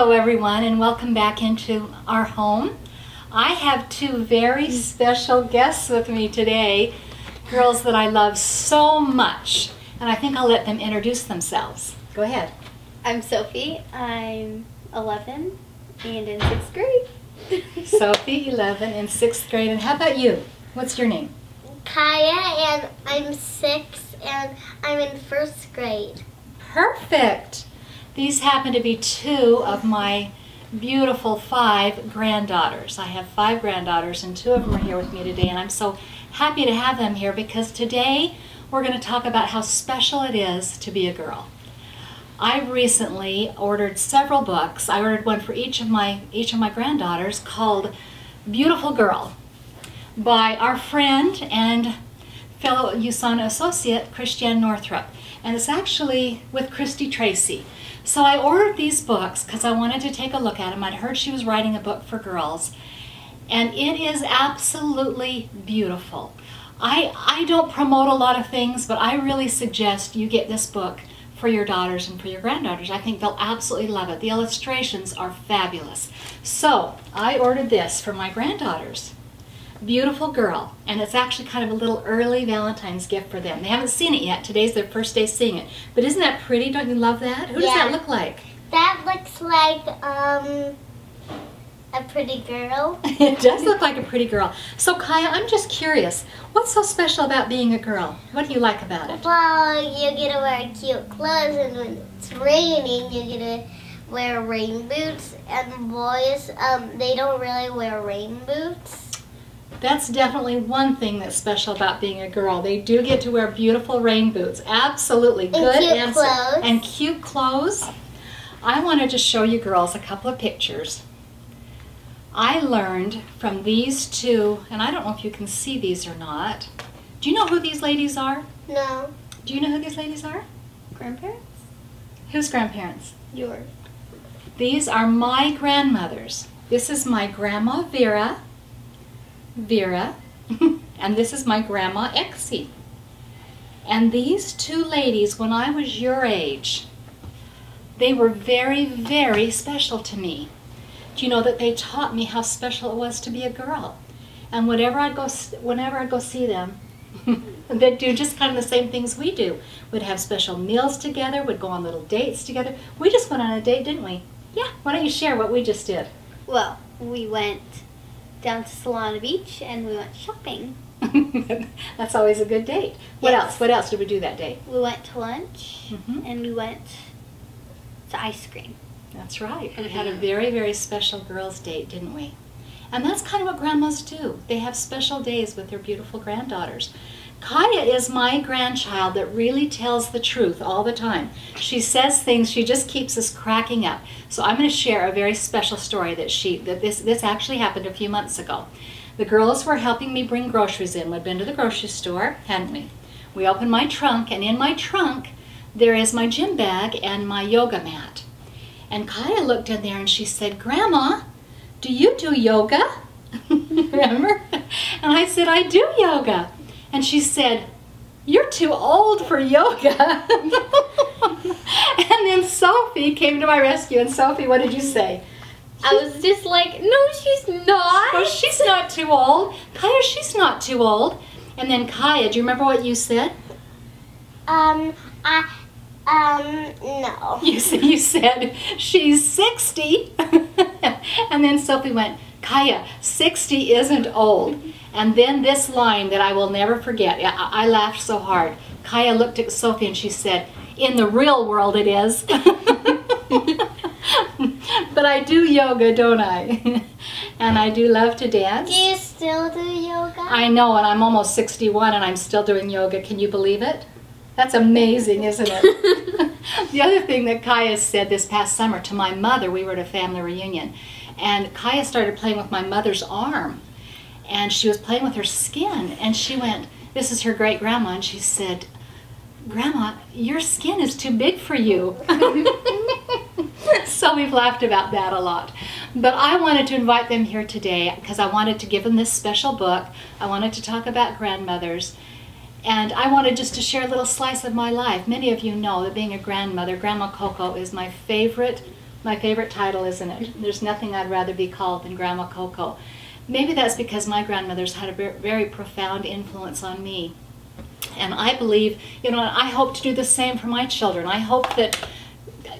Hello everyone, and welcome back into our home. I have two very special guests with me today, girls that I love so much, and I think I'll let them introduce themselves. Go ahead. I'm Sophie. I'm 11 and in 6th grade. Sophie, 11, in 6th grade. And how about you? What's your name? Kaya, and I'm 6 and I'm in 1st grade. Perfect. These happen to be two of my beautiful 5 granddaughters. I have 5 granddaughters, and 2 of them are here with me today, and I'm so happy to have them here because today we're going to talk about how special it is to be a girl. I recently ordered several books. I ordered one for each of my granddaughters called Beautiful Girl by our friend and fellow USANA associate Christiane Northrup, and it's actually with Christy Tracy. So I ordered these books because I wanted to take a look at them. I'd heard she was writing a book for girls, and it is absolutely beautiful. I don't promote a lot of things, but I really suggest you get this book for your daughters and for your granddaughters. I think they'll absolutely love it. The illustrations are fabulous. So I ordered this for my granddaughters, Beautiful Girl, and it's actually kind of a little early Valentine's gift for them. They haven't seen it yet. Today's their first day seeing it. But isn't that pretty? Don't you love that? Who does that look like? That looks like a pretty girl. It does look like a pretty girl. So Kaya, I'm just curious, what's so special about being a girl? What do you like about it? Well, you get to wear cute clothes, and when it's raining, you get to wear rain boots. And boys, they don't really wear rain boots. That's definitely one thing that's special about being a girl. They do get to wear beautiful rain boots. Absolutely. Good answer. Clothes. And cute clothes. I wanted to show you girls a couple of pictures. I learned from these two, and I don't know if you can see these or not. Do you know who these ladies are? No. Do you know who these ladies are? Grandparents? Whose grandparents? Yours. These are my grandmothers. This is my grandma Vera, and this is my grandma Exie. And these two ladies, when I was your age, they were very, very special to me. Do you know that they taught me how special it was to be a girl? And whenever I'd go see them, they'd do just kind of the same things we do. We'd have special meals together, we'd go on little dates together. We just went on a date, didn't we? Yeah. Why don't you share what we just did? Well, we went down to Solana Beach and we went shopping. That's always a good date. What Yes. else? What else did we do that day? We went to lunch and we went to ice cream. That's right. We had a very, very special girls' date, didn't we? And that's kind of what grandmas do. They have special days with their beautiful granddaughters. Kaya is my grandchild that really tells the truth all the time. She says things, she just keeps us cracking up. So I'm going to share a very special story that this actually happened a few months ago. The girls were helping me bring groceries in. We'd been to the grocery store, hadn't we? We opened my trunk, and in my trunk there is my gym bag and my yoga mat. And Kaya looked in there and she said, "Grandma, do you do yoga?" Remember? And I said, "I do yoga." And she said, "You're too old for yoga." And then Sophie came to my rescue. And Sophie, what did you say? I was just like, no, she's not. Oh, she's not too old. Kaya, she's not too old. And then Kaya, do you remember what you said? No. You said, "She's 60. And then Sophie went, "Kaya, 60 isn't old." And then this line that I will never forget, I laughed so hard. Kaya looked at Sophie and she said, "In the real world it is." But I do yoga, don't I? And I do love to dance. Do you still do yoga? I know, and I'm almost 61 and I'm still doing yoga. Can you believe it? That's amazing, isn't it? The other thing that Kaya said this past summer to my mother, we were at a family reunion, and Kaya started playing with my mother's arm, and she was playing with her skin, and she went, this is her great-grandma, and she said, "Grandma, your skin is too big for you." So we've laughed about that a lot. But I wanted to invite them here today because I wanted to give them this special book. I wanted to talk about grandmothers. And I wanted just to share a little slice of my life. Many of you know that being a grandmother, Grandma Coco is my favorite My favorite title, isn't it? There's nothing I'd rather be called than Grandma Coco. Maybe that's because my grandmother's had a very profound influence on me. And I believe, you know, I hope to do the same for my children. I hope that,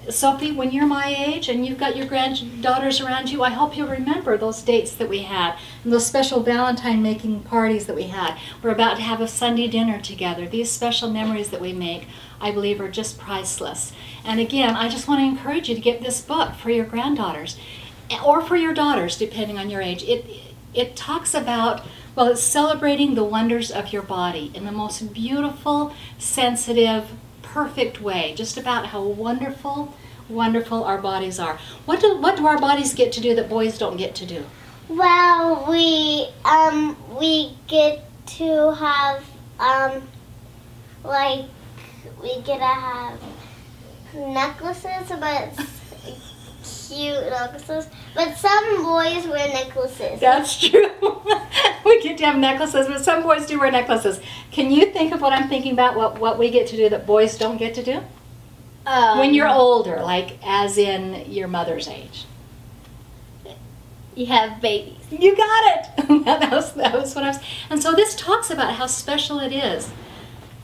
Sophie, when you're my age and you've got your granddaughters around you, I hope you'll remember those dates that we had and those special Valentine making parties that we had. We're about to have a Sunday dinner together. These special memories that we make, I believe, are just priceless. And again, I just want to encourage you to get this book for your granddaughters or for your daughters, depending on your age. It talks about, well, it's celebrating the wonders of your body in the most beautiful, sensitive, perfect way, just about how wonderful, wonderful our bodies are. What do our bodies get to do that boys don't get to do? Well, we get to have like we get to have necklaces, but cute necklaces. But some boys wear necklaces. That's true. We get to have necklaces, but some boys do wear necklaces. Can you think of what I'm thinking about, what we get to do that boys don't get to do? When you're older, like as in your mother's age. You have babies. You got it. that was what I was. And so this talks about how special it is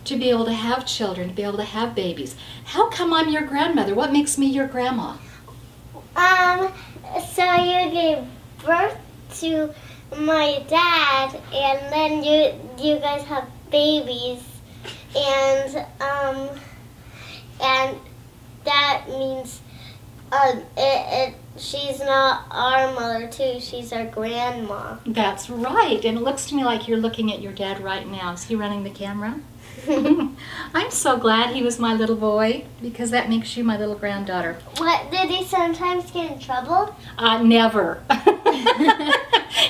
to be able to have children, to be able to have babies. How come I'm your grandmother? What makes me your grandma? So you gave birth to my dad, and then you guys have babies, and that means she's not our mother too. She's our grandma. That's right. And it looks to me like you're looking at your dad right now. Is he running the camera? I'm so glad he was my little boy, because that makes you my little granddaughter. What, did he sometimes get in trouble? Never.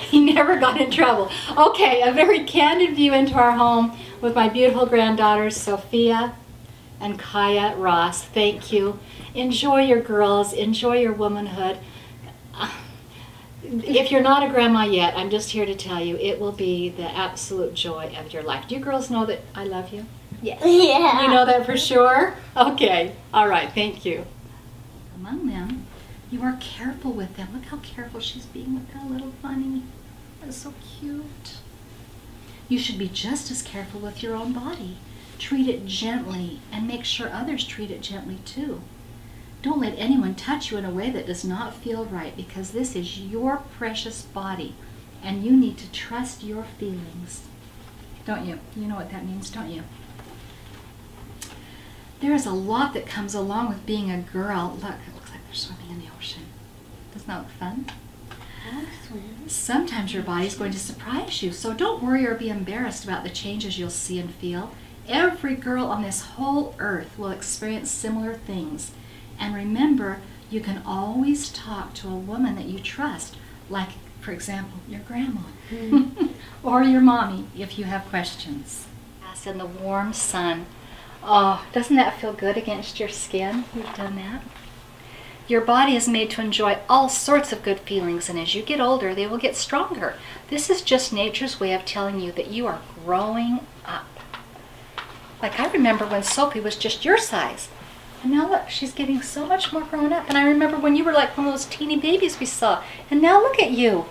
He never got in trouble. Okay, a very candid view into our home with my beautiful granddaughters, Sophia and Kaya Ross. Thank you. Enjoy your girls. Enjoy your womanhood. If you're not a grandma yet, I'm just here to tell you, it will be the absolute joy of your life. Do you girls know that I love you? Yes. Yeah. You know that for sure? Okay. All right. Thank you. Among them, you are careful with them. Look how careful she's being with that little bunny. That's so cute. You should be just as careful with your own body. Treat it gently and make sure others treat it gently too. Don't let anyone touch you in a way that does not feel right, because this is your precious body and you need to trust your feelings. Don't you? You know what that means, don't you? There is a lot that comes along with being a girl. Look, it looks like they're swimming in the ocean. Doesn't that look fun? Sometimes your body's going to surprise you, so don't worry or be embarrassed about the changes you'll see and feel. Every girl on this whole earth will experience similar things. And remember, you can always talk to a woman that you trust, like, for example, your grandma or your mommy if you have questions. Yes, in the warm sun. Oh, doesn't that feel good against your skin? You've done that. Your body is made to enjoy all sorts of good feelings, and as you get older, they will get stronger. This is just nature's way of telling you that you are growing up. Like I remember when Sophie was just your size. And now look, she's getting so much more grown up. And I remember when you were like one of those teeny babies we saw. And now look at you.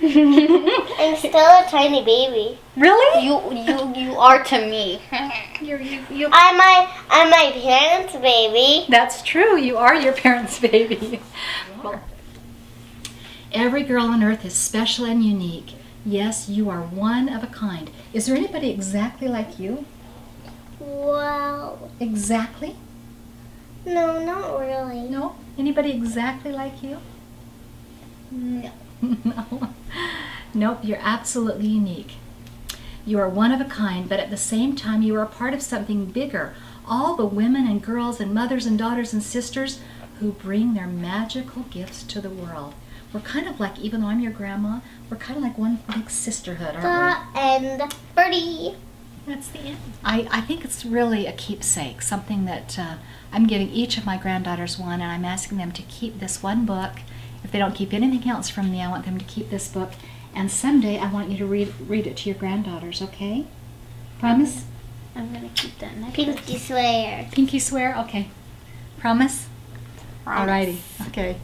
I'm still a tiny baby. Really? You are to me. I'm my parents' baby. That's true. You are your parents' baby. Well, every girl on earth is special and unique. Yes, you are one of a kind. Is there anybody exactly like you? Well, Exactly? no, not really. No? Anybody exactly like you? No. No. Nope, you're absolutely unique. You are one of a kind, but at the same time you are a part of something bigger. All the women and girls and mothers and daughters and sisters who bring their magical gifts to the world. We're kind of like, even though I'm your grandma, we're kind of like one big sisterhood, aren't we? And Birdie. That's the end. I think it's really a keepsake, something that I'm giving each of my granddaughters one, and I'm asking them to keep this one book. If they don't keep anything else from me, I want them to keep this book. And someday I want you to read it to your granddaughters, okay? Promise? I'm going to keep that necklace. Pinky swear. Pinky swear? Okay. Promise? Alrighty. Okay.